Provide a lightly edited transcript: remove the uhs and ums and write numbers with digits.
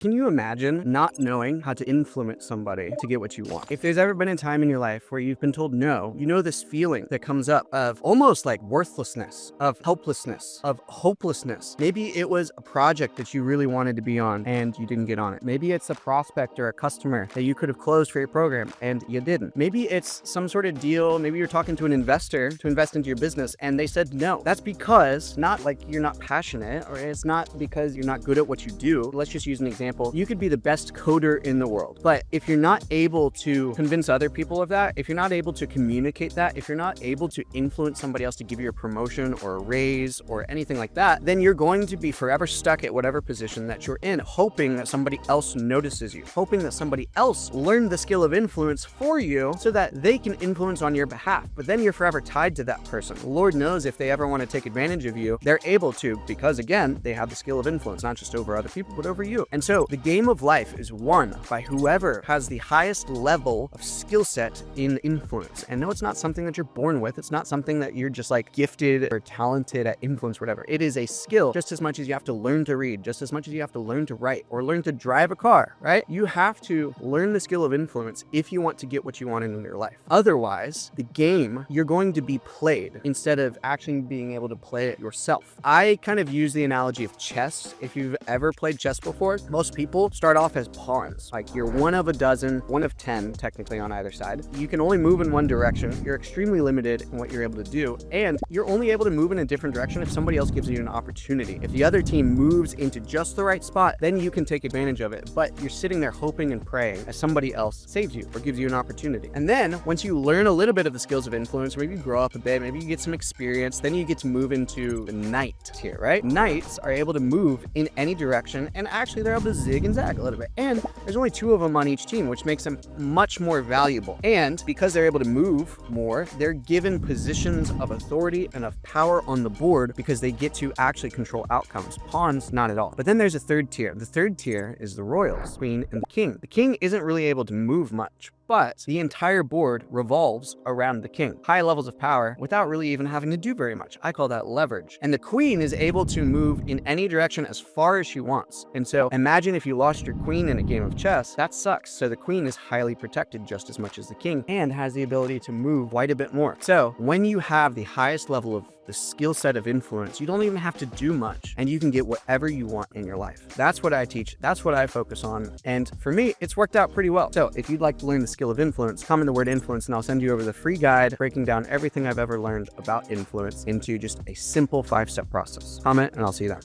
Can you imagine not knowing how to influence somebody to get what you want? If there's ever been a time in your life where you've been told no, you know this feeling that comes up of almost like worthlessness, of helplessness, of hopelessness. Maybe it was a project that you really wanted to be on and you didn't get on it. Maybe it's a prospect or a customer that you could have closed for your program and you didn't. Maybe it's some sort of deal. Maybe you're talking to an investor to invest into your business and they said no. That's because not like you're not passionate, or it's not because you're not good at what you do. Let's just use an example. You could be the best coder in the world, but if you're not able to convince other people of that, if you're not able to communicate that, if you're not able to influence somebody else to give you a promotion or a raise or anything like that, then you're going to be forever stuck at whatever position that you're in, hoping that somebody else notices you, hoping that somebody else learned the skill of influence for you so that they can influence on your behalf. But then you're forever tied to that person. Lord knows if they ever want to take advantage of you, they're able to, because again, they have the skill of influence, not just over other people, but over you. And so the game of life is won by whoever has the highest level of skill set in influence. And no, it's not something that you're born with. It's not something that you're just like gifted or talented at influence, whatever. It is a skill just as much as you have to learn to read, just as much as you have to learn to write or learn to drive a car, right? You have to learn the skill of influence if you want to get what you want in your life. Otherwise, the game, you're going to be played instead of actually being able to play it yourself. I kind of use the analogy of chess. If you've ever played chess before, most people start off as pawns. Like you're one of a dozen, one of 10 technically on either side. You can only move in one direction. You're extremely limited in what you're able to do. And you're only able to move in a different direction if somebody else gives you an opportunity. If the other team moves into just the right spot, then you can take advantage of it. But you're sitting there hoping and praying as somebody else saves you or gives you an opportunity. And then once you learn a little bit of the skills of influence, maybe you grow up a bit, maybe you get some experience, then you get to move into the knight tier, right? Knights are able to move in any direction, and actually they're able to zig and zag a little bit. And there's only 2 of them on each team, which makes them much more valuable. And because they're able to move more, they're given positions of authority and of power on the board because they get to actually control outcomes. Pawns, not at all. But then there's a third tier. The third tier is the royals, queen and the king. The king isn't really able to move much, but the entire board revolves around the king. High levels of power without really even having to do very much. I call that leverage. And the queen is able to move in any direction as far as she wants. And so imagine if you lost your queen in a game of chess, that sucks. So the queen is highly protected just as much as the king and has the ability to move quite a bit more. So when you have the highest level of the skill set of influence, you don't even have to do much and you can get whatever you want in your life. That's what I teach. That's what I focus on. And for me, it's worked out pretty well. So if you'd like to learn the skill of influence, comment the word influence and I'll send you over the free guide breaking down everything I've ever learned about influence into just a simple 5-step process. Comment and I'll see you there.